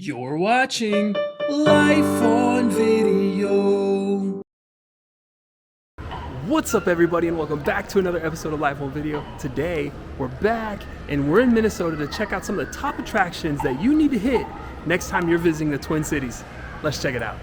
You're watching Life on Video. What's up, everybody, and welcome back to another episode of Life on Video. Today, we're back and we're in Minnesota to check out some of the top attractions that you need to hit next time you're visiting the Twin Cities. Let's check it out.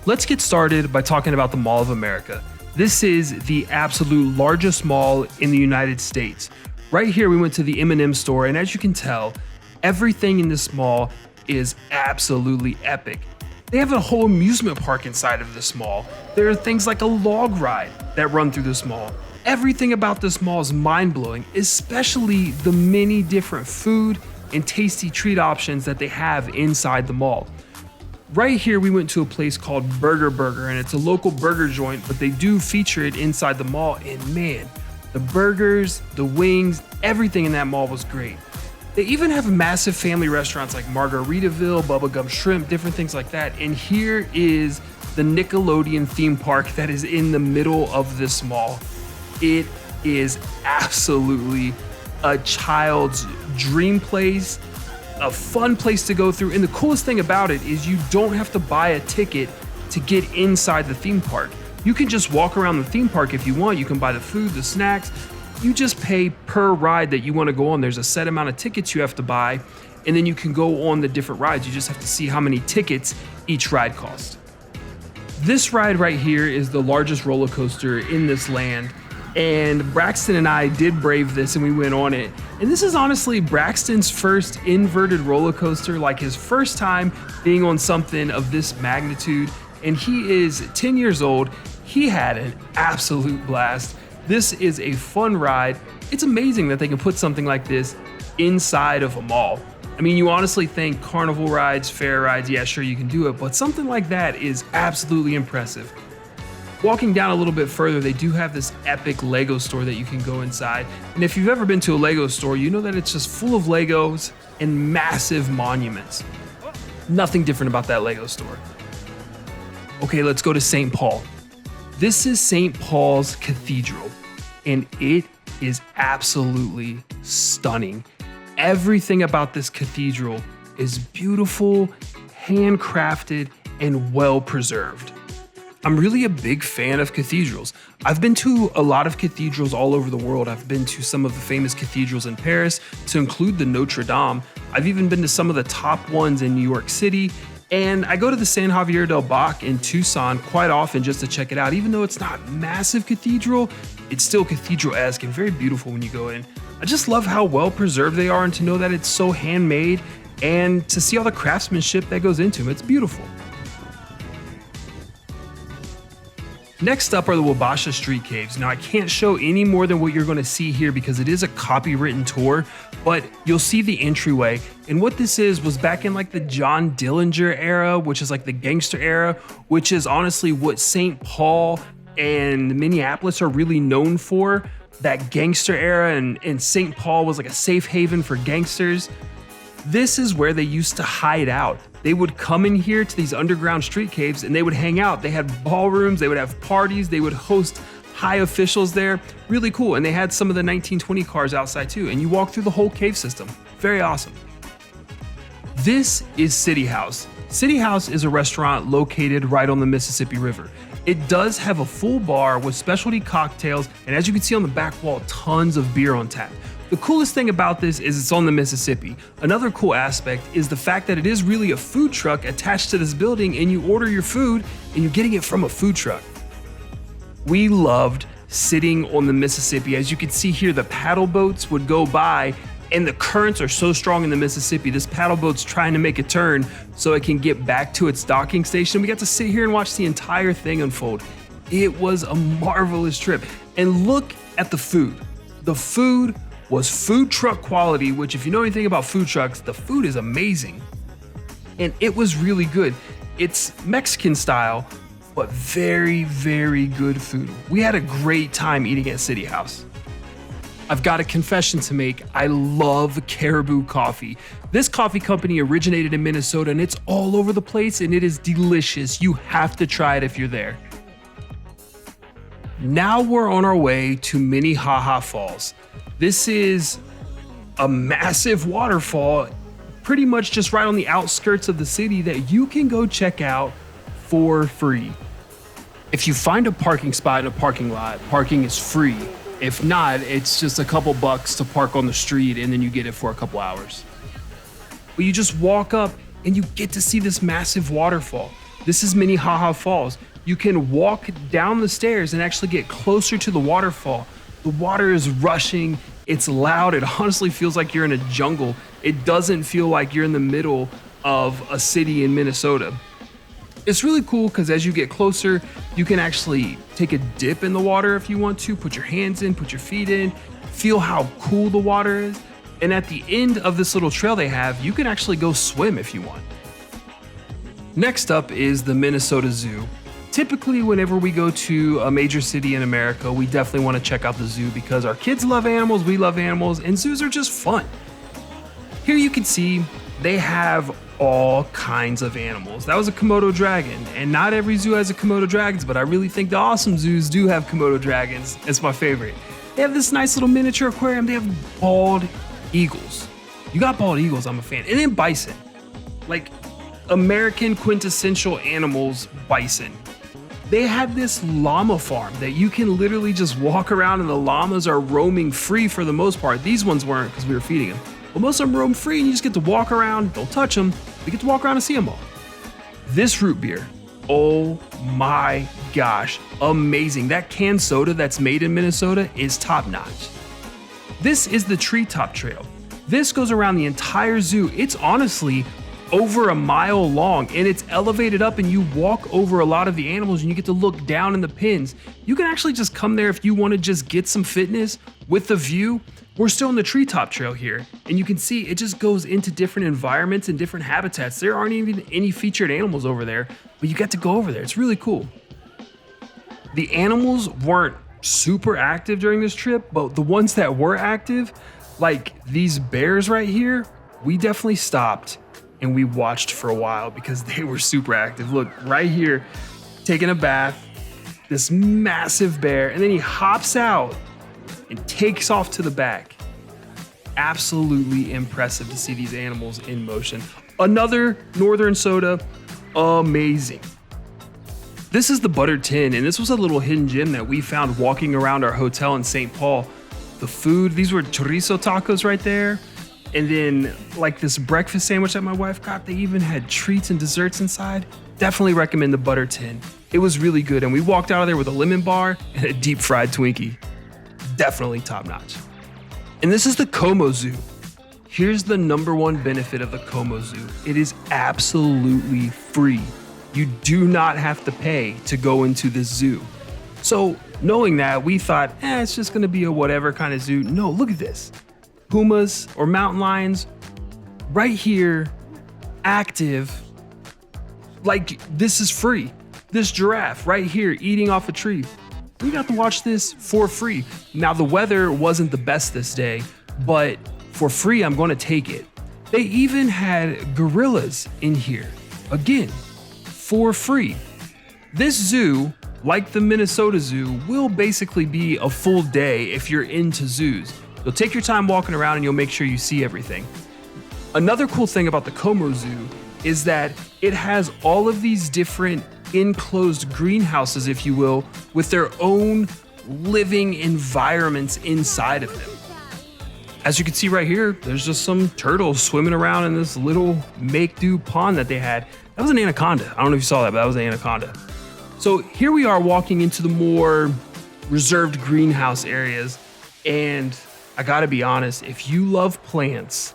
Let's get started by talking about the Mall of America. This is the absolute largest mall in the United States. Right here, we went to the M&M store, and as you can tell, everything in this mall is absolutely epic. They have a whole amusement park inside of this mall. There are things like a log ride that run through this mall. Everything about this mall is mind-blowing, especially the many different food and tasty treat options that they have inside the mall. Right here, we went to a place called Burger, and it's a local burger joint, but they do feature it inside the mall. And man, the burgers, the wings, everything in that mall was great. They even have massive family restaurants like Margaritaville, Bubba Gum Shrimp, different things like that. And here is the Nickelodeon theme park that is in the middle of this mall. It is absolutely a child's dream place, a fun place to go through. And the coolest thing about it is you don't have to buy a ticket to get inside the theme park. You can just walk around the theme park if you want. You can buy the food, the snacks. You just pay per ride that you want to go on. There's a set amount of tickets you have to buy, and then you can go on the different rides. You just have to see how many tickets each ride costs. This ride right here is the largest roller coaster in this land. And Braxton and I did brave this and we went on it. And this is honestly Braxton's first inverted roller coaster, like his first time being on something of this magnitude. And he is 10 years old. He had an absolute blast. This is a fun ride. It's amazing that they can put something like this inside of a mall. I mean, you honestly think carnival rides, fair rides, yeah, sure, you can do it, but something like that is absolutely impressive. Walking down a little bit further, they do have this epic Lego store that you can go inside. And if you've ever been to a Lego store, you know that it's just full of Legos and massive monuments. Nothing different about that Lego store. Okay, let's go to St. Paul. This is St. Paul's Cathedral, and it is absolutely stunning. Everything about this cathedral is beautiful, handcrafted, and well preserved. I'm really a big fan of cathedrals. I've been to a lot of cathedrals all over the world. I've been to some of the famous cathedrals in Paris, to include the Notre Dame. I've even been to some of the top ones in New York City. And I go to the San Javier del Bac in Tucson quite often just to check it out. Even though it's not a massive cathedral, it's still cathedral-esque and very beautiful when you go in. I just love how well preserved they are, and to know that it's so handmade, and to see all the craftsmanship that goes into them. It's beautiful. Next up are the Wabasha Street Caves. Now, I can't show any more than what you're going to see here because it is a copywritten tour, but you'll see the entryway. And what this is was back in like the John Dillinger era, which is like the gangster era, which is honestly what St. Paul and Minneapolis are really known for, that gangster era, and St. Paul was like a safe haven for gangsters. This is where they used to hide out. They would come in here to these underground street caves and they would hang out. They had ballrooms, they would have parties, they would host high officials there. Really cool. And they had some of the 1920 cars outside too. And you walk through the whole cave system. Very awesome. This is City House. City House is a restaurant located right on the Mississippi River. It does have a full bar with specialty cocktails, and as you can see on the back wall, tons of beer on tap. The coolest thing about this is it's on the Mississippi. Another cool aspect is the fact that it is really a food truck attached to this building, and you order your food and you're getting it from a food truck. We loved sitting on the Mississippi. As you can see here, the paddle boats would go by, and the currents are so strong in the Mississippi, this paddle boat's trying to make a turn so it can get back to its docking station. We got to sit here and watch the entire thing unfold. It was a marvelous trip. And look at the food. The food was food truck quality, which if you know anything about food trucks, the food is amazing. and it was really good. It's Mexican style, but very, very good food. We had a great time eating at City House. I've got a confession to make. I love Caribou coffee. This coffee company originated in Minnesota and it's all over the place and it is delicious. You have to try it if you're there. Now we're on our way to Minnehaha Falls. This is a massive waterfall, pretty much just right on the outskirts of the city that you can go check out for free. If you find a parking spot in a parking lot, parking is free. If not, it's just a couple bucks to park on the street and then you get it for a couple hours. But you just walk up and you get to see this massive waterfall. This is Minnehaha Falls. You can walk down the stairs and actually get closer to the waterfall. The water is rushing, it's loud, it honestly feels like you're in a jungle. It doesn't feel like you're in the middle of a city in Minnesota. It's really cool because as you get closer, you can actually take a dip in the water if you want to, put your hands in, put your feet in, feel how cool the water is. And at the end of this little trail they have, you can actually go swim if you want. Next up is the Minnesota Zoo. Typically, whenever we go to a major city in America, we definitely want to check out the zoo because our kids love animals, we love animals, and zoos are just fun. Here you can see they have all kinds of animals. That was a Komodo dragon, and not every zoo has a Komodo dragons, but I really think the awesome zoos do have Komodo dragons. It's my favorite. They have this nice little miniature aquarium. They have bald eagles. You got bald eagles, I'm a fan. And then bison. Like American quintessential animals, bison. They have this llama farm that you can literally just walk around and the llamas are roaming free for the most part. These ones weren't because we were feeding them. But most of them roam free and you just get to walk around, don't touch them. We get to walk around and see them all. This root beer, oh my gosh, amazing. That canned soda that's made in Minnesota is top notch. This is the Treetop Trail. This goes around the entire zoo. It's honestly over a mile long and it's elevated up and you walk over a lot of the animals and you get to look down in the pens. You can actually just come there if you want to just get some fitness with the view. We're still on the Treetop Trail here and you can see it just goes into different environments and different habitats. There aren't even any featured animals over there, but you get to go over there. It's really cool. The animals weren't super active during this trip, but the ones that were active, like these bears right here, we definitely stopped and we watched for a while because they were super active. Look, right here, taking a bath, this massive bear, and then he hops out and takes off to the back. Absolutely impressive to see these animals in motion. Another northern soda, amazing. This is the Buttered Tin, and this was a little hidden gem that we found walking around our hotel in St. Paul. The food, these were chorizo tacos right there. And then like this breakfast sandwich that my wife got, they even had treats and desserts inside. Definitely recommend the Butter Tin. It was really good. And we walked out of there with a lemon bar and a deep fried Twinkie. Definitely top notch. And this is the Como Zoo. Here's the number one benefit of the Como Zoo. It is absolutely free. You do not have to pay to go into this zoo. So knowing that, we thought, it's just gonna be a whatever kind of zoo. No, look at this. Pumas or mountain lions right here, active. Like this is free. This giraffe right here eating off a tree. We got to watch this for free. Now the weather wasn't the best this day, but for free, I'm gonna take it. They even had gorillas in here. Again, for free. This zoo, like the Minnesota Zoo, will basically be a full day if you're into zoos. You'll take your time walking around and you'll make sure you see everything. Another cool thing about the Como Zoo is that it has all of these different enclosed greenhouses, if you will, with their own living environments inside of them. As you can see right here, there's just some turtles swimming around in this little make-do pond that they had. That was an anaconda. I don't know if you saw that, but that was an anaconda. So here we are walking into the more reserved greenhouse areas, and I gotta be honest, if you love plants,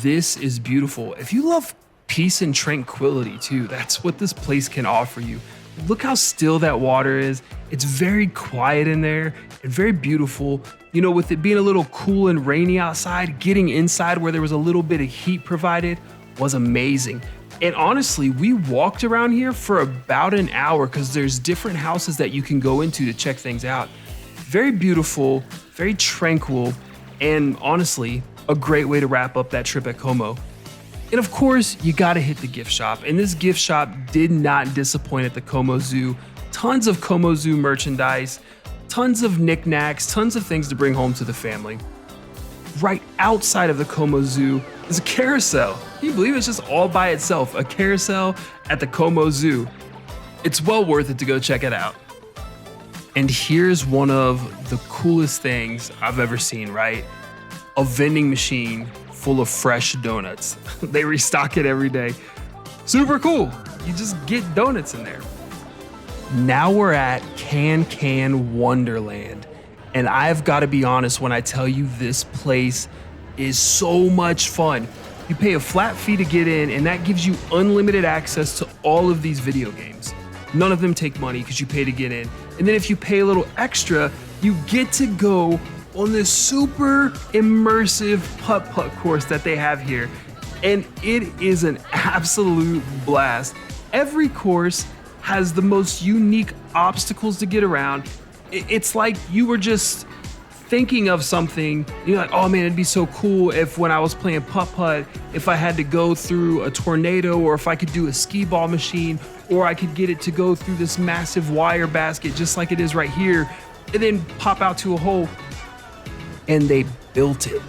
this is beautiful. If you love peace and tranquility too, that's what this place can offer you. Look how still that water is. It's very quiet in there and very beautiful. You know, with it being a little cool and rainy outside, getting inside where there was a little bit of heat provided was amazing. And honestly, we walked around here for about an hour because there's different houses that you can go into to check things out. Very beautiful, very tranquil, and honestly, a great way to wrap up that trip at Como. And of course, you gotta hit the gift shop. And this gift shop did not disappoint at the Como Zoo. Tons of Como Zoo merchandise, tons of knickknacks, tons of things to bring home to the family. Right outside of the Como Zoo is a carousel. Can you believe it's just all by itself, a carousel at the Como Zoo? It's well worth it to go check it out. And here's one of the coolest things I've ever seen, right? A vending machine full of fresh donuts. They restock it every day. Super cool. You just get donuts in there. Now we're at Can Wonderland. And I've got to be honest when I tell you this place is so much fun. You pay a flat fee to get in, and that gives you unlimited access to all of these video games. None of them take money because you pay to get in. And then if you pay a little extra, you get to go on this super immersive putt-putt course that they have here. And it is an absolute blast. Every course has the most unique obstacles to get around. It's like you were just thinking of something, you're like, oh man, it'd be so cool if when I was playing putt-putt, if I had to go through a tornado, or if I could do a skee ball machine, or I could get it to go through this massive wire basket just like it is right here, and then pop out to a hole. And they built it.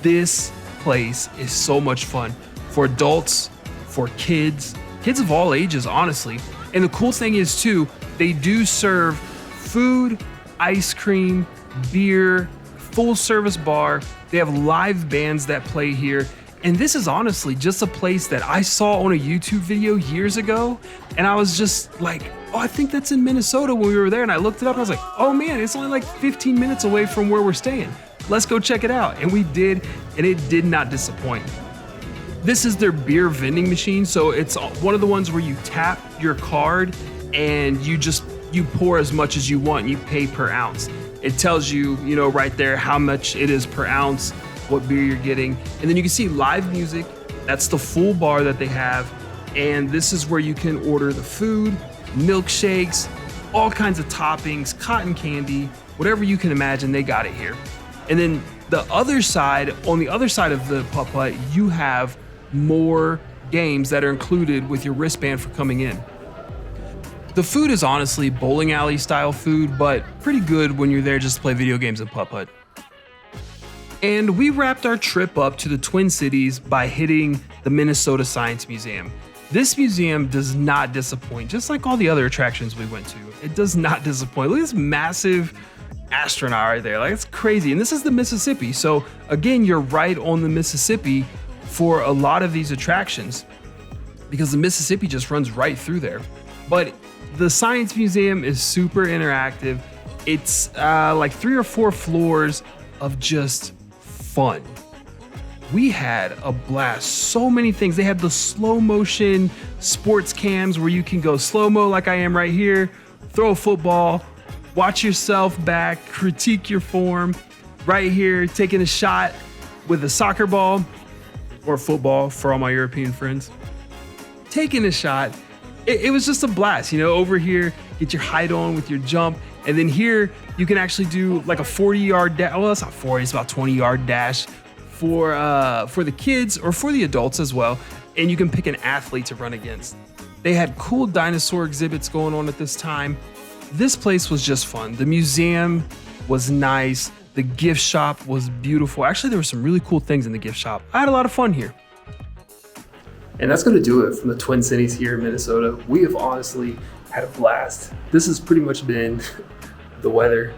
This place is so much fun for adults, for kids of all ages, honestly. And the cool thing is too, they do serve food, ice cream, beer, full service bar. They have live bands that play here. And this is honestly just a place that I saw on a YouTube video years ago. And I was just like, oh, I think that's in Minnesota when we were there. And I looked it up and I was like, oh man, it's only like 15 minutes away from where we're staying. Let's go check it out. And we did, and it did not disappoint. This is their beer vending machine. So it's one of the ones where you tap your card and you pour as much as you want and you pay per ounce. It tells you, right there how much it is per ounce, what beer you're getting. And then you can see live music. That's the full bar that they have. And this is where you can order the food, milkshakes, all kinds of toppings, cotton candy, whatever you can imagine, they got it here. And then the other side, on the other side of the putt-putt, you have more games that are included with your wristband for coming in. The food is honestly bowling alley style food, but pretty good when you're there just to play video games and putt-putt. And we wrapped our trip up to the Twin Cities by hitting the Minnesota Science Museum. This museum does not disappoint, just like all the other attractions we went to. It does not disappoint. Look at this massive astronaut right there. Like, it's crazy. And this is the Mississippi. So again, you're right on the Mississippi for a lot of these attractions because the Mississippi just runs right through there. But the Science Museum is super interactive. It's like 3 or 4 floors of just fun. We had a blast. So many things. They had the slow motion sports cams where you can go slow-mo like I am right here, throw a football, watch yourself back, critique your form. Right here, taking a shot with a soccer ball or football for all my European friends. Taking a shot. It was just a blast, over here, get your height on with your jump. And then here, you can actually do like a 40-yard dash. Well, it's not 40, it's about 20-yard dash for the kids or for the adults as well. And you can pick an athlete to run against. They had cool dinosaur exhibits going on at this time. This place was just fun. The museum was nice. The gift shop was beautiful. Actually, there were some really cool things in the gift shop. I had a lot of fun here. And that's going to do it from the Twin Cities here in Minnesota. We have honestly had a blast. This has pretty much been the weather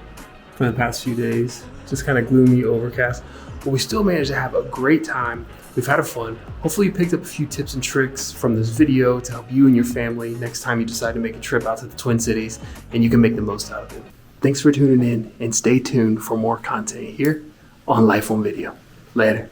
for the past few days. Just kind of gloomy, overcast. But we still managed to have a great time. We've had fun. Hopefully you picked up a few tips and tricks from this video to help you and your family next time you decide to make a trip out to the Twin Cities, and you can make the most out of it. Thanks for tuning in, and stay tuned for more content here on Life on Video. Later.